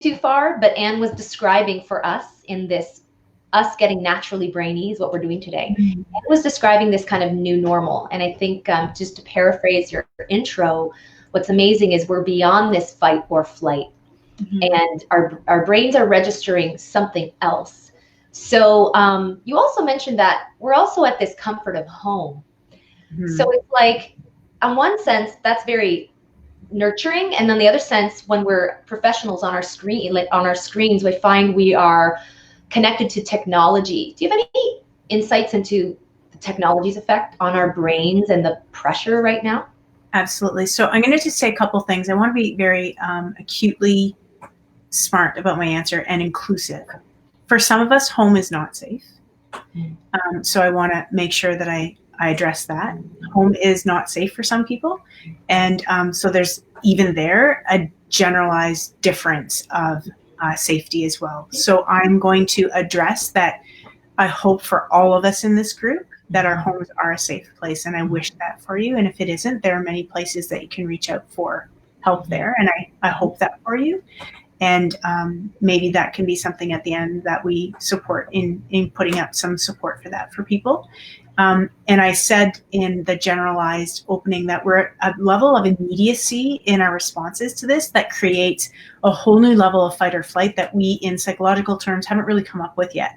too far, but Anne was describing for us in this, us getting naturally brainy is what we're doing today. Mm-hmm. Anne was describing this kind of new normal. And I think just to paraphrase your intro, what's amazing is we're beyond this fight or flight. Mm-hmm. And our brains are registering something else. So you also mentioned that we're also at this comfort of home. Mm-hmm. So it's like, on one sense, that's very nurturing, and then the other sense, when we're professionals on our screen, like on our screens, we find we are connected to technology. Do you have any insights into the technology's effect on our brains and the pressure right now? Absolutely. So I'm going to just say a couple things. I want to be very acutely smart about my answer and inclusive. For some of us, home is not safe. So I want to make sure that I address that. Home is not safe for some people. And so there's even there a generalized difference of safety as well. So I'm going to address that. I hope for all of us in this group that our homes are a safe place. And I wish that for you. And if it isn't, there are many places that you can reach out for help there. And I hope that for you. And maybe that can be something at the end that we support in putting up some support for that for people. And I said in the generalized opening that we're at a level of immediacy in our responses to this that creates a whole new level of fight or flight that we, in psychological terms, haven't really come up with yet.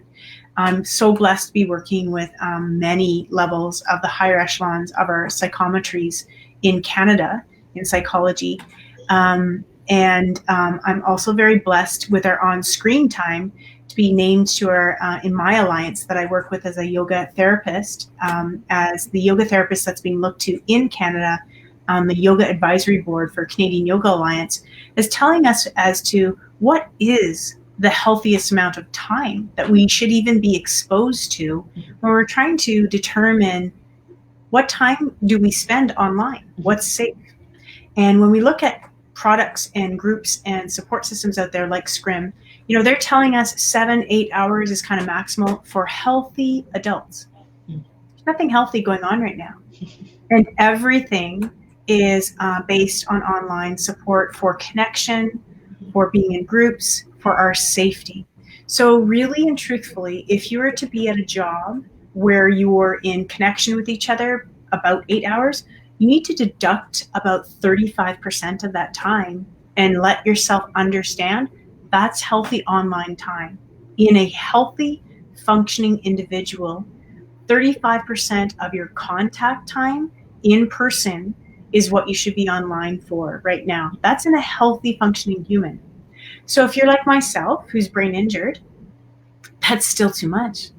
I'm so blessed to be working with many levels of the higher echelons of our psychometries in Canada in psychology. And I'm also very blessed with our on-screen time to be named to our, in my alliance that I work with as a yoga therapist, as the yoga therapist that's being looked to in Canada, the Yoga Advisory Board for Canadian Yoga Alliance, is telling us as to what is the healthiest amount of time that we should even be exposed to when we're trying to determine what time do we spend online, what's safe. And when we look at products and groups and support systems out there like Scrim, you know, they're telling us 7-8 hours is kind of maximal for healthy adults. There's nothing healthy going on right now. And everything is based on online support for connection, for being in groups, for our safety. So really and truthfully, if you were to be at a job where you're in connection with each other about 8 hours, you need to deduct about 35% of that time and let yourself understand that's healthy online time. In a healthy, functioning individual, 35% of your contact time in person is what you should be online for right now. That's in a healthy, functioning human. So if you're like myself, who's brain injured, that's still too much.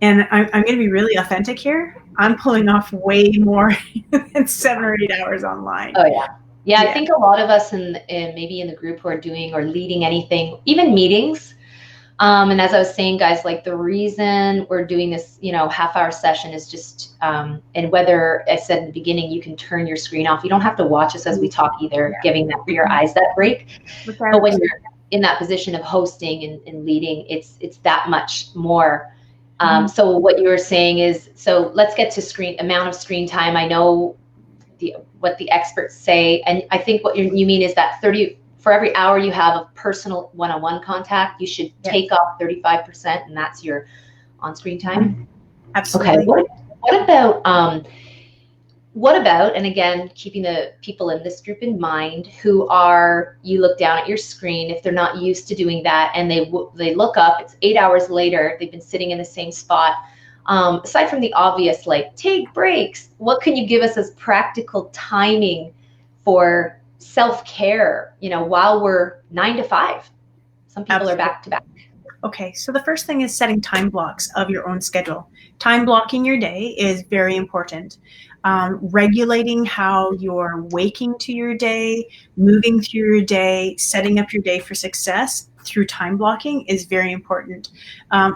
And I'm going to be really authentic here. I'm pulling off way more than 7 or 8 hours online. Oh yeah. Yeah, I think a lot of us in maybe in the group who are doing or leading anything, even meetings. And as I was saying, guys, like the reason we're doing this, you know, half-hour session is just, and whether I said in the beginning, you can turn your screen off. You don't have to watch us as we talk either, giving that your eyes that break. But when you're in that position of hosting and leading, it's that much more. So what you were saying is, so let's get to amount of screen time. I know what the experts say, and I think what you mean is that for every hour you have of personal one-on-one contact, you should take off 35%, and that's your on-screen time. Absolutely. Okay. What about, and again, keeping the people in this group in mind who are, you look down at your screen, if they're not used to doing that, and they look up, it's 8 hours later, they've been sitting in the same spot. Aside from the obvious, like take breaks, what can you give us as practical timing for self-care, you know, while we're 9 to 5? Some people are back to back. Okay, so the first thing is setting time blocks of your own schedule. Time blocking your day is very important. Regulating how you're waking to your day, moving through your day, setting up your day for success through time blocking is very important.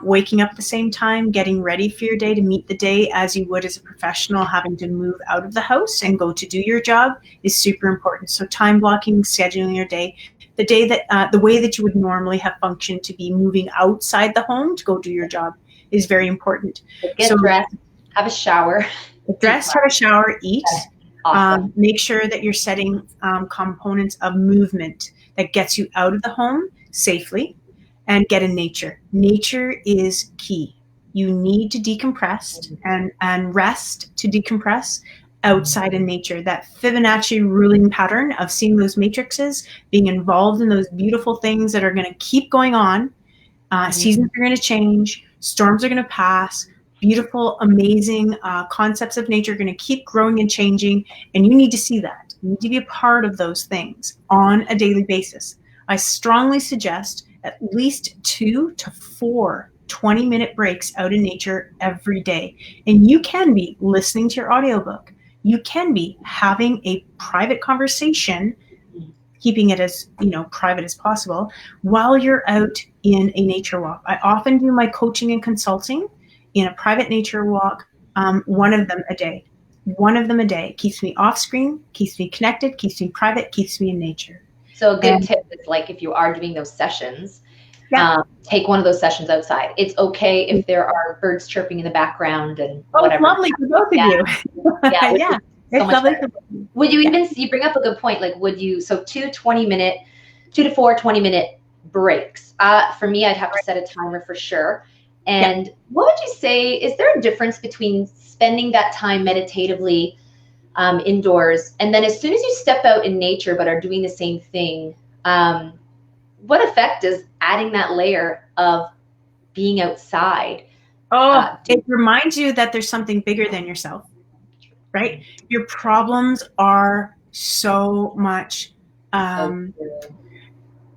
Waking up at the same time, getting ready for your day to meet the day as you would as a professional, having to move out of the house and go to do your job is super important. So time blocking, scheduling your day. The day that the way that you would normally have functioned to be moving outside the home to go do your job is very important. Get dressed, have a shower. Dress, have a shower, eat. Awesome. Make sure that you're setting components of movement that gets you out of the home safely and get in nature. Nature is key. You need to decompress and rest to decompress outside in nature. That Fibonacci ruling pattern of seeing those matrices, being involved in those beautiful things that are going to keep going on. Seasons are going to change. Storms are going to pass. Beautiful, amazing concepts of nature are going to keep growing and changing. And you need to see that. You need to be a part of those things on a daily basis. I strongly suggest at least 2 to 4 20-minute breaks out in nature every day. And you can be listening to your audiobook. You can be having a private conversation, keeping it as private as possible, while you're out in a nature walk. I often do my coaching and consulting in a private nature walk, one of them a day. One of them a day. Keeps me off screen, keeps me connected, keeps me private, keeps me in nature. So a good tip is, like, if you are doing those sessions, take one of those sessions outside. It's okay if there are birds chirping in the background and whatever. Oh, lovely for both of you. Yeah. It's so lovely. Would you even, you bring up a good point, like, so 2 to 4 20-minute breaks. For me, I'd have to set a timer for sure. And what would you say, is there a difference between spending that time meditatively indoors, and then as soon as you step out in nature but are doing the same thing, what effect does adding that layer of being outside? It reminds you that there's something bigger than yourself, right? Your problems are so much,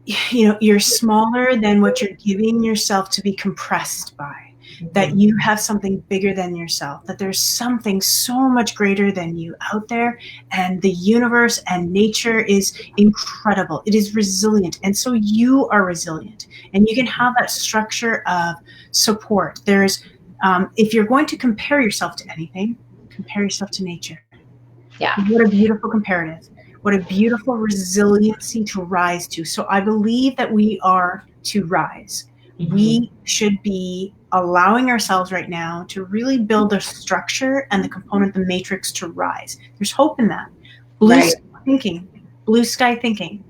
you're smaller than what you're giving yourself to be compressed by. That you have something bigger than yourself, that there's something so much greater than you out there, and the universe and nature is incredible. It is resilient, and so you are resilient, and you can have that structure of support. There's, if you're going to compare yourself to anything, compare yourself to nature. Yeah. What a beautiful comparative. What a beautiful resiliency to rise to. So I believe that we are to rise. We should be allowing ourselves right now to really build the structure and the component, the matrix, to rise. There's hope in that. Blue sky thinking,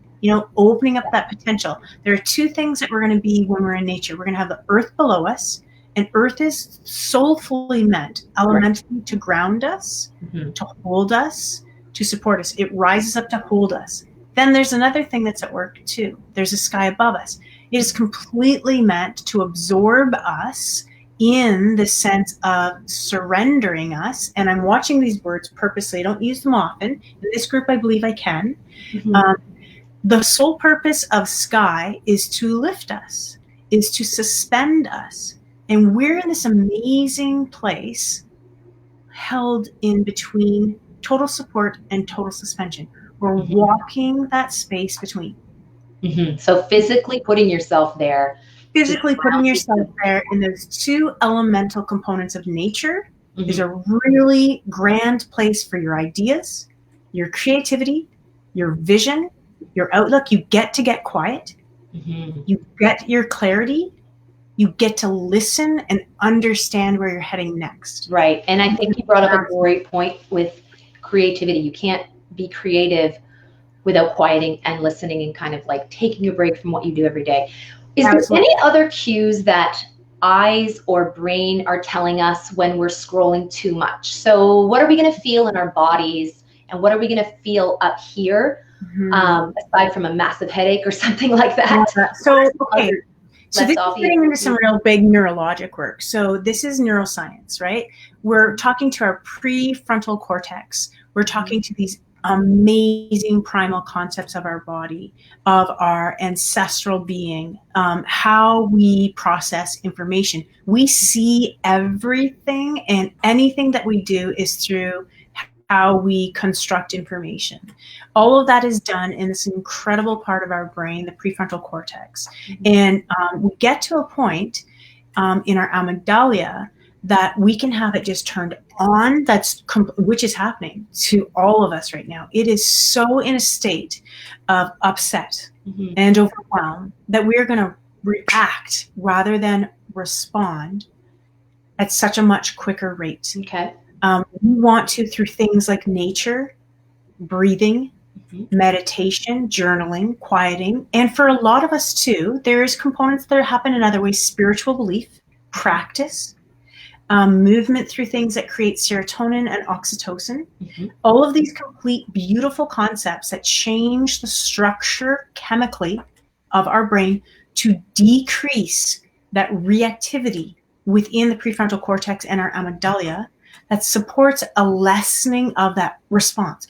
opening up that potential. There are 2 things that we're going to be when we're in nature. We're going to have the earth below us, and earth is soulfully meant elementally to ground us, to hold us, to support us. It rises up to hold us. Then there's another thing that's at work too. There's a sky above us. It is completely meant to absorb us in the sense of surrendering us. And I'm watching these words purposely. I don't use them often. In this group, I believe I can. The sole purpose of sky is to lift us, is to suspend us. And we're in this amazing place held in between total support and total suspension. We're walking that space between. So physically putting yourself there. Physically putting yourself there in those 2 elemental components of nature is a really grand place for your ideas, your creativity, your vision, your outlook. You get to get quiet. You get your clarity. You get to listen and understand where you're heading next. Right. And I think you brought up a great point with creativity. You can't be creative without quieting and listening and kind of like taking a break from what you do every day. Is there any other cues that eyes or brain are telling us when we're scrolling too much? So what are we going to feel in our bodies, and what are we going to feel up here, aside from a massive headache or something like that? So this is getting into some real big neurologic work. So this is neuroscience, right? We're talking to our prefrontal cortex. We're talking to these amazing primal concepts of our body, of our ancestral being, how we process information. We see everything, and anything that we do is through how we construct information. All of that is done in this incredible part of our brain, the prefrontal cortex. And we get to a point in our amygdala that we can have it just turned on, which is happening to all of us right now. It is so in a state of upset and overwhelm that we're going to react rather than respond at such a much quicker rate. Okay. We want to, through things like nature, breathing, meditation, journaling, quieting. And for a lot of us too, there's components that happen in other ways: spiritual belief, practice, movement through things that create serotonin and oxytocin. All of these complete beautiful concepts that change the structure chemically of our brain to decrease that reactivity within the prefrontal cortex and our amygdala that supports a lessening of that response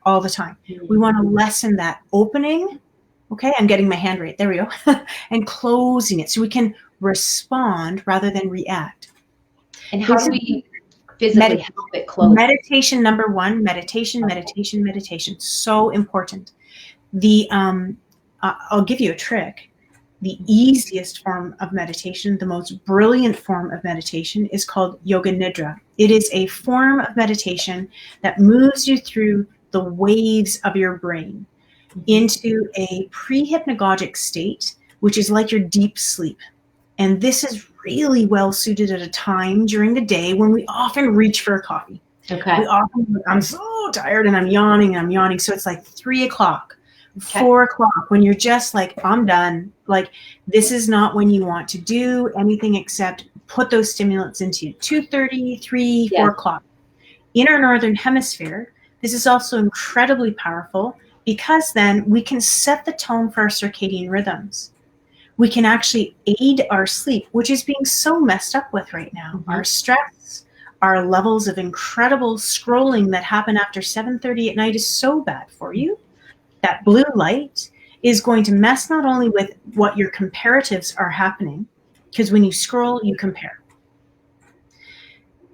all the time. We want to lessen that opening. Okay, I'm getting my hand right. There we go. And closing it so we can respond rather than react. And how do we physically help it close? Meditation, number one, meditation. So important. I'll give you a trick. The easiest form of meditation, the most brilliant form of meditation, is called Yoga Nidra. It is a form of meditation that moves you through the waves of your brain into a pre-hypnagogic state, which is like your deep sleep. And this is really well suited at a time during the day when we often reach for a coffee. Okay. I'm so tired and I'm yawning. So it's like 3 o'clock. 4 o'clock, when you're just like, I'm done. Like, this is not when you want to do anything except put those stimulants into you. 2:30, 3, 4 o'clock. In our northern hemisphere, this is also incredibly powerful because then we can set the tone for our circadian rhythms. We can actually aid our sleep, which is being so messed up with right now. Our stress, our levels of incredible scrolling that happen after 7:30 at night is so bad for you. That blue light is going to mess not only with what your comparatives are happening, because when you scroll, you compare.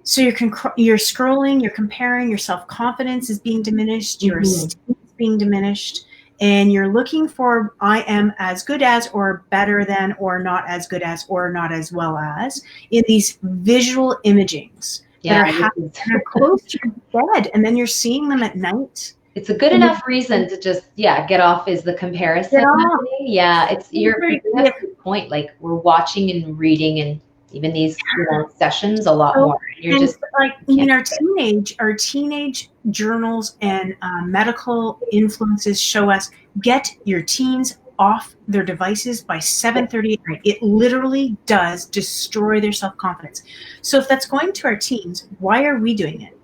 So you're scrolling, you're comparing, your self-confidence is being diminished, your esteem is being diminished, and you're looking for, I am as good as, or better than, or not as good as, or not as well as, in these visual imagings that are happening close to your bed, and then you're seeing them at night. It's a good enough reason to just, get off is the comparison. Yeah, it's you're that's a good point. Like, we're watching and reading and even these sessions a lot more. You're just like our teenage journals and medical influences show us, get your teens off their devices by 7:30 at night. It literally does destroy their self-confidence. So if that's going to our teens, why are we doing it?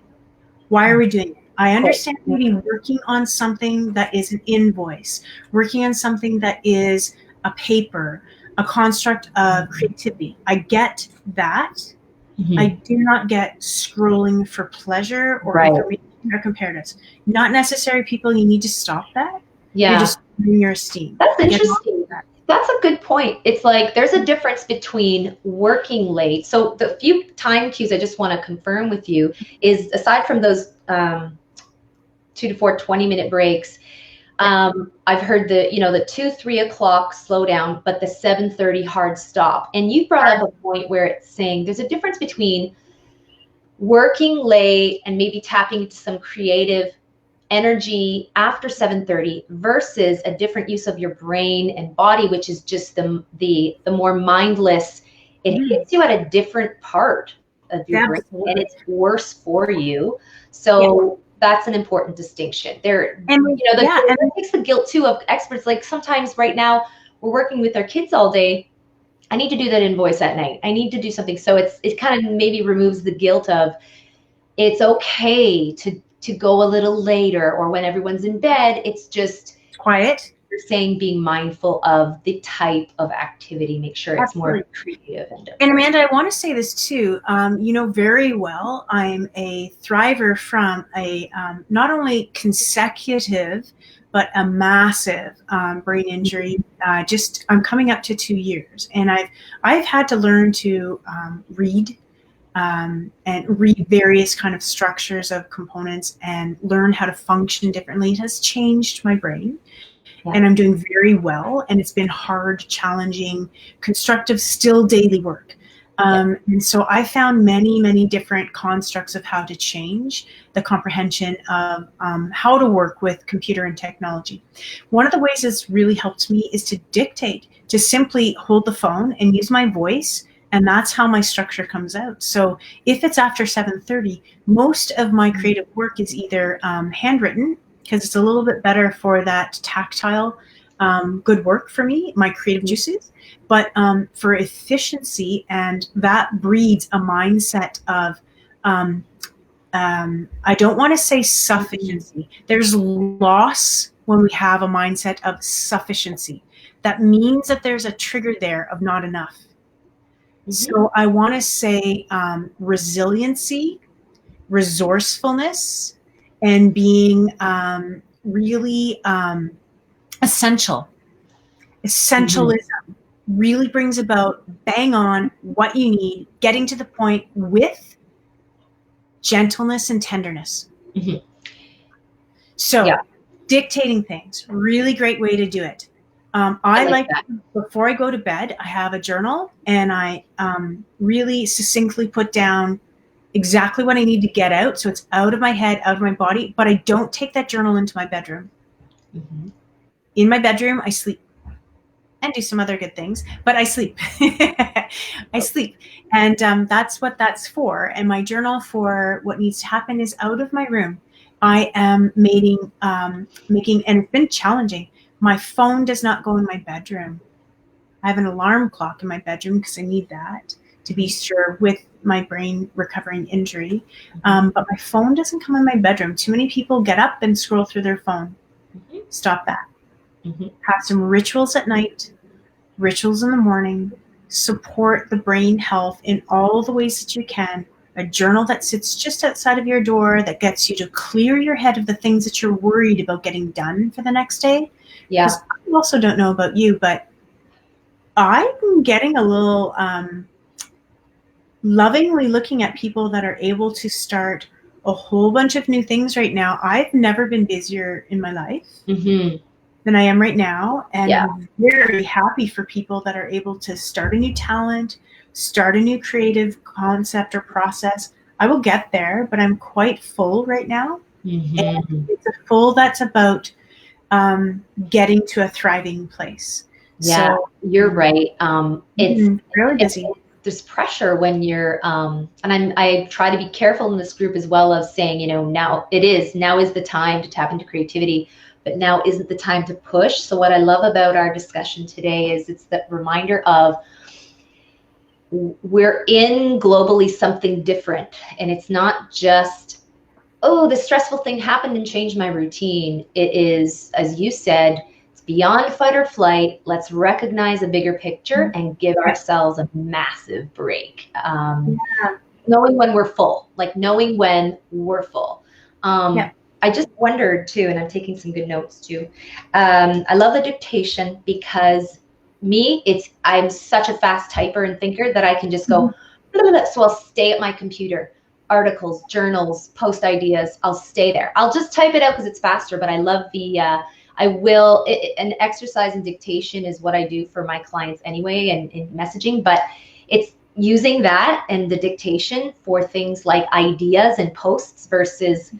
I understand maybe working on something that is an invoice, working on something that is a paper, a construct of creativity. I get that. I do not get scrolling for pleasure or comparatives. Not necessary, people. You need to stop that. You're just losing your esteem. That's interesting. That's a good point. It's like there's a difference between working late. So the few time cues I just want to confirm with you is, aside from those 2 to 4 20-minute breaks, I've heard the 2-3 o'clock slow down, but the 7:30 hard stop. And you brought up a point where it's saying there's a difference between working late and maybe tapping into some creative energy after 7:30 versus a different use of your brain and body, which is just the more mindless. It hits you at a different part of your brain, and it's worse for you. So that's an important distinction there. And that takes the guilt too of experts. Like, sometimes right now we're working with our kids all day. I need to do that invoice at night. I need to do something. So it kind of maybe removes the guilt of, it's okay to go a little later, or when everyone's in bed, it's just quiet. You're saying being mindful of the type of activity, make sure it's more creative. And Amanda, I want to say this too. You know very well, I'm a thriver from a not only consecutive, but a massive brain injury. I'm coming up to 2 years, and I've had to learn to read and read various kind of structures of components and learn how to function differently. It has changed my brain. And I'm doing very well, and it's been hard, challenging, constructive, still daily work. And so I found many, many different constructs of how to change the comprehension of how to work with computer and technology. One of the ways that's really helped me is to dictate, to simply hold the phone and use my voice, and that's how my structure comes out. So if it's after 7:30, most of my creative work is either handwritten, because it's a little bit better for that tactile good work for me, my creative juices, but for efficiency, and that breeds a mindset of I don't want to say sufficiency. There's loss when we have a mindset of sufficiency. That means that there's a trigger there of not enough. So I want to say resiliency, resourcefulness, and being really essential. Essentialism really brings about bang on what you need, getting to the point with gentleness and tenderness. So dictating things, really great way to do it. I like before I go to bed, I have a journal, and I really succinctly put down exactly what I need to get out. So it's out of my head, out of my body, but I don't take that journal into my bedroom. In my bedroom, I sleep and do some other good things, but I sleep. I sleep. And that's what that's for. And my journal for what needs to happen is out of my room. I am making, and it's been challenging. My phone does not go in my bedroom. I have an alarm clock in my bedroom because I need that to be sure with my brain recovering injury. But my phone doesn't come in my bedroom. Too many people get up and scroll through their phone. Stop that. Have some rituals at night, rituals in the morning, support the brain health in all the ways that you can. A journal that sits just outside of your door that gets you to clear your head of the things that you're worried about getting done for the next day. Because I also don't know about you, but I'm getting a little lovingly looking at people that are able to start a whole bunch of new things right now. I've never been busier in my life than I am right now. And I'm very happy for people that are able to start a new talent, start a new creative concept or process. I will get there, but I'm quite full right now. And it's a full that's about getting to a thriving place. So, you're right. It's really busy. There's pressure when you're, and I try to be careful in this group as well of saying, now is the time to tap into creativity, but now isn't the time to push. So what I love about our discussion today is it's that reminder of we're in globally something different. And it's not just, oh, this stressful thing happened and changed my routine. It is, as you said, it's beyond fight or flight. Let's recognize a bigger picture and give ourselves a massive break. Knowing when we're full, knowing when we're full. I just wondered too, and I'm taking some good notes too. I love the dictation because I'm such a fast typer and thinker that I can just go, so I'll stay at my computer, articles, journals, post ideas, I'll stay there. I'll just type it out because it's faster, but I love an exercise in dictation is what I do for my clients anyway, and in messaging, but it's using that and the dictation for things like ideas and posts versus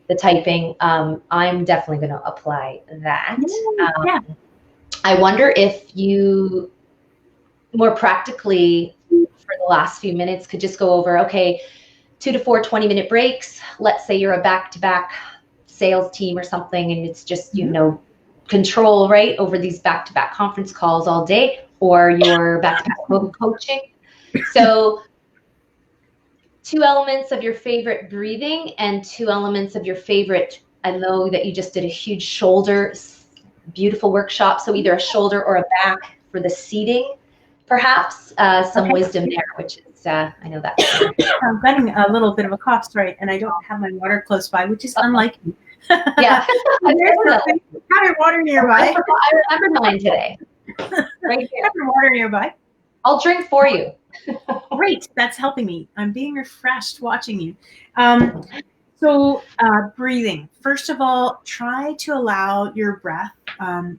the typing. I'm definitely going to apply that. I wonder if you more practically for the last few minutes could just go over, okay, 2 to 4 20-minute breaks. Let's say you're a back-to-back sales team or something, and it's just, control, right, over these back-to-back conference calls all day, or you're back-to-back coaching. So 2 elements of your favorite breathing and 2 elements of your favorite, I know that you just did a huge shoulder, beautiful workshop. So either a shoulder or a back for the seating, perhaps some wisdom there, which is, I know that. I'm getting a little bit of a cough, sorry, and I don't have my water close by, which is unlike me. Yeah. Have water nearby. I remember mine today. Right here. Have water nearby. I'll drink for you. Great, that's helping me. I'm being refreshed watching you. So breathing. First of all, try to allow your breath.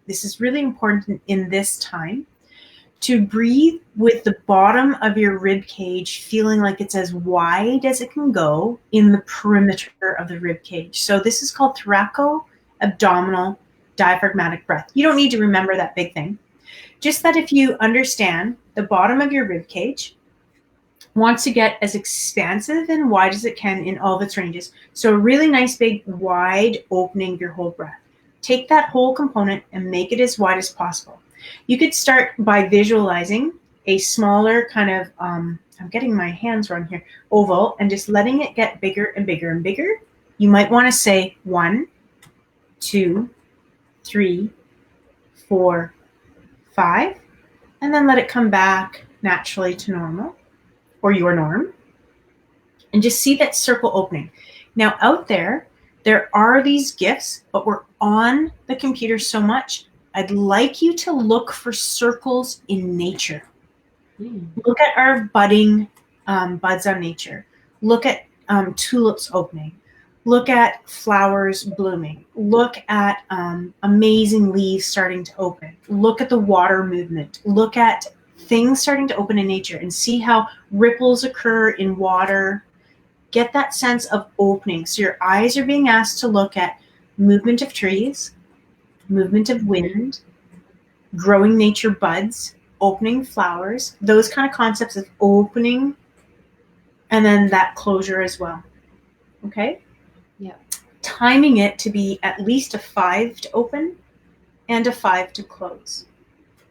This is really important in this time. To breathe with the bottom of your rib cage feeling like it's as wide as it can go in the perimeter of the rib cage. So this is called thoraco-abdominal diaphragmatic breath. You don't need to remember that big thing. Just that if you understand the bottom of your rib cage wants to get as expansive and wide as it can in all of its ranges. So a really nice big wide opening of your whole breath. Take that whole component and make it as wide as possible. You could start by visualizing a smaller kind of, I'm getting my hands wrong here, oval, and just letting it get bigger and bigger and bigger. You might want to say 1, 2, 3, 4, 5, and then let it come back naturally to normal, or your norm, and just see that circle opening. Now out there are these gifts, but we're on the computer so much, I'd like you to look for circles in nature. Look at our budding buds on nature. Look at tulips opening. Look at flowers blooming. Look at amazing leaves starting to open. Look at the water movement. Look at things starting to open in nature and see how ripples occur in water. Get that sense of opening. So your eyes are being asked to look at movement of trees, movement of wind, growing nature buds, opening flowers, those kind of concepts of opening, and then that closure as well. Okay? Yeah. Timing it to be at least a 5 to open and a 5 to close.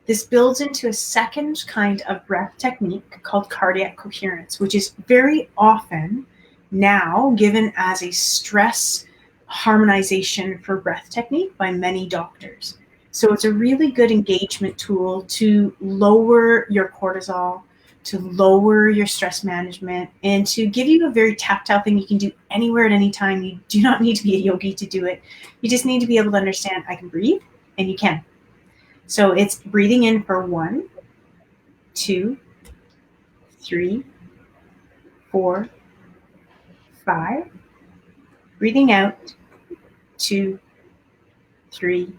This builds into a second kind of breath technique called cardiac coherence, which is very often now given as a stress harmonization for breath technique by many doctors. So it's a really good engagement tool to lower your cortisol, to lower your stress management, and to give you a very tactile thing you can do anywhere at any time. You do not need to be a yogi to do it. You just need to be able to understand I can breathe, and you can. So it's breathing in for 1, 2, 3, 4, 5. Breathing out, 2, 3,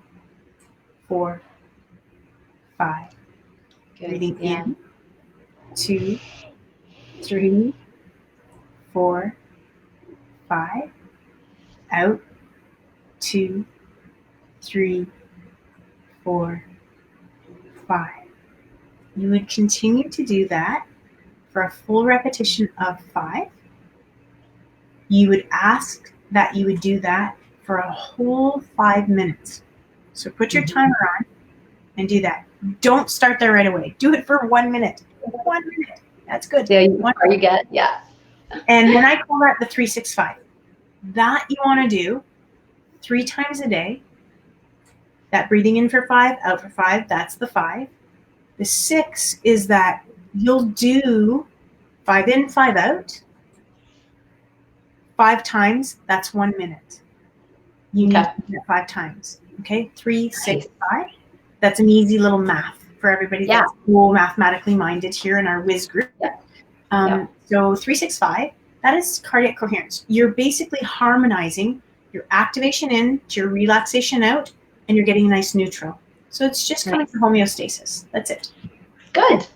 4, 5. Good. Breathing in, 2, 3, 4, 5. Out, 2, 3, 4, 5. You would continue to do that for a full repetition of 5. You would ask that you would do that for a whole 5 minutes. So put your timer on and do that. Don't start there right away. Do it for 1 minute. 1 minute. That's good. There you get, yeah. And then I call that the 365. That you want to do 3 times a day. That breathing in for 5, out for 5, that's the 5. The 6 is that you'll do 5 in, 5 out. 5 times, that's 1 minute. You need to do that 5 times. Okay, 3, 6, 5. That's an easy little math for everybody that's cool, mathematically minded here in our whiz group. So 3, 6, 5, that is cardiac coherence. You're basically harmonizing your activation in to your relaxation out, and you're getting a nice neutral. So it's just coming to homeostasis. That's it. Good.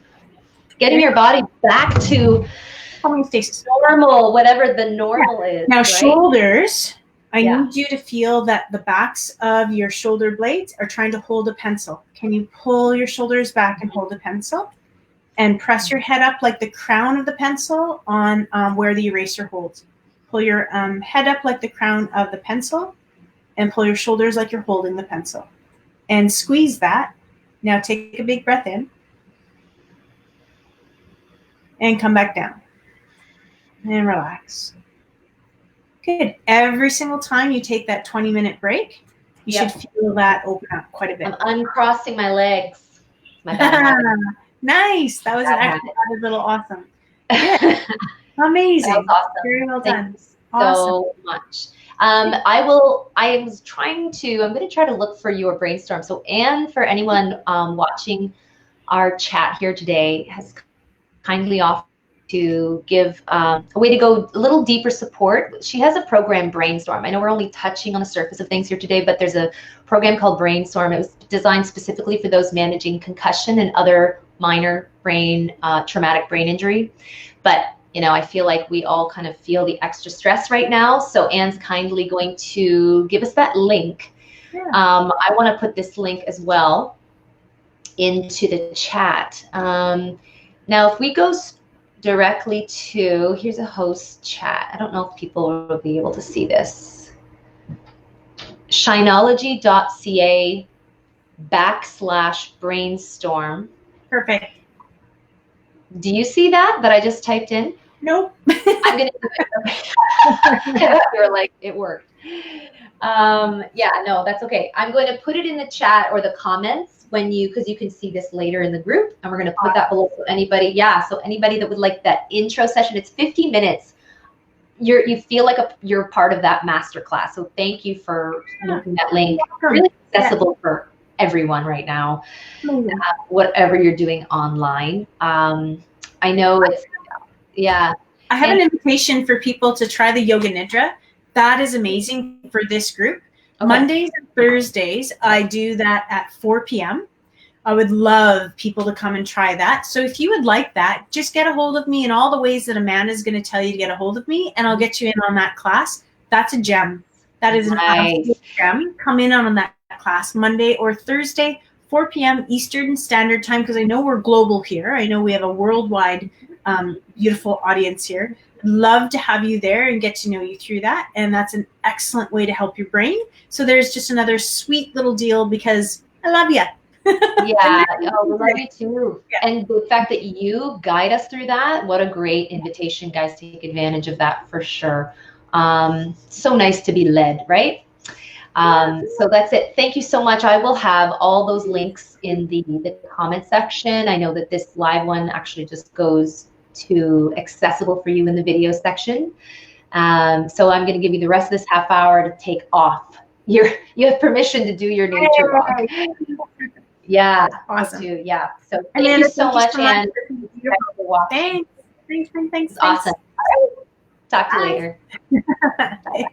Getting your body back to homeostasis. Normal, whatever the normal is. Now, right? Shoulders, I need you to feel that the backs of your shoulder blades are trying to hold a pencil. Can you pull your shoulders back and hold a pencil? And press your head up like the crown of the pencil on where the eraser holds. Pull your head up like the crown of the pencil, and pull your shoulders like you're holding the pencil. And squeeze that. Now take a big breath in. And come back down. And relax. Good. Every single time you take that 20-minute break, you should feel that open up quite a bit. I'm uncrossing my legs. My bad nice. That was actually a little awesome. Good. Amazing. That was awesome. Very well done. Thanks so much. I'm going to try to look for your brainstorm. So Anne, for anyone watching our chat here today, has kindly offered to give a way to go a little deeper support. She has a program, Brainstorm. I know we're only touching on the surface of things here today, but there's a program called Brainstorm. It was designed specifically for those managing concussion and other minor traumatic brain injury. But I feel like we all kind of feel the extra stress right now. So Anne's kindly going to give us that link. Yeah. I want to put this link as well into the chat. Now, if we go directly to, here's a host chat. I don't know if people will be able to see this. Shinology.ca/brainstorm. Perfect. Do you see that I just typed in? Nope. I'm going to do it. You were like, it worked. Yeah, no, that's okay. I'm going to put it in the chat or the comments because you can see this later in the group, and we're going to put that below. So anybody that would like that intro session, it's 15 minutes. You feel like you're part of that masterclass. So thank you for making that link really accessible for everyone right now, whatever you're doing online. I know it's, I have an invitation for people to try the Yoga Nidra. That is amazing for this group. Okay. Mondays and Thursdays, I do that at 4 p.m. I would love people to come and try that. So if you would like that, just get a hold of me in all the ways that Amanda's going to tell you to get a hold of me, and I'll get you in on that class. That's a gem. That is an absolute gem. Come in on that class Monday or Thursday, 4 p.m. Eastern Standard Time, because I know we're global here. I know we have a worldwide beautiful audience here. Love to have you there and get to know you through that. And that's an excellent way to help your brain. So there's just another sweet little deal because I love you. Yeah, we love you too. Yeah. And the fact that you guide us through that, what a great invitation, guys. Take advantage of that for sure. So nice to be led, right? So that's it. Thank you so much. I will have all those links in the comment section. I know that this live one actually just goes to accessible for you in the video section. So I'm going to give you the rest of this half hour to take off. You have permission to do your nature walk. Yeah, awesome. Yeah. So thank you so much, and thanks. Awesome. Talk to you later. Bye.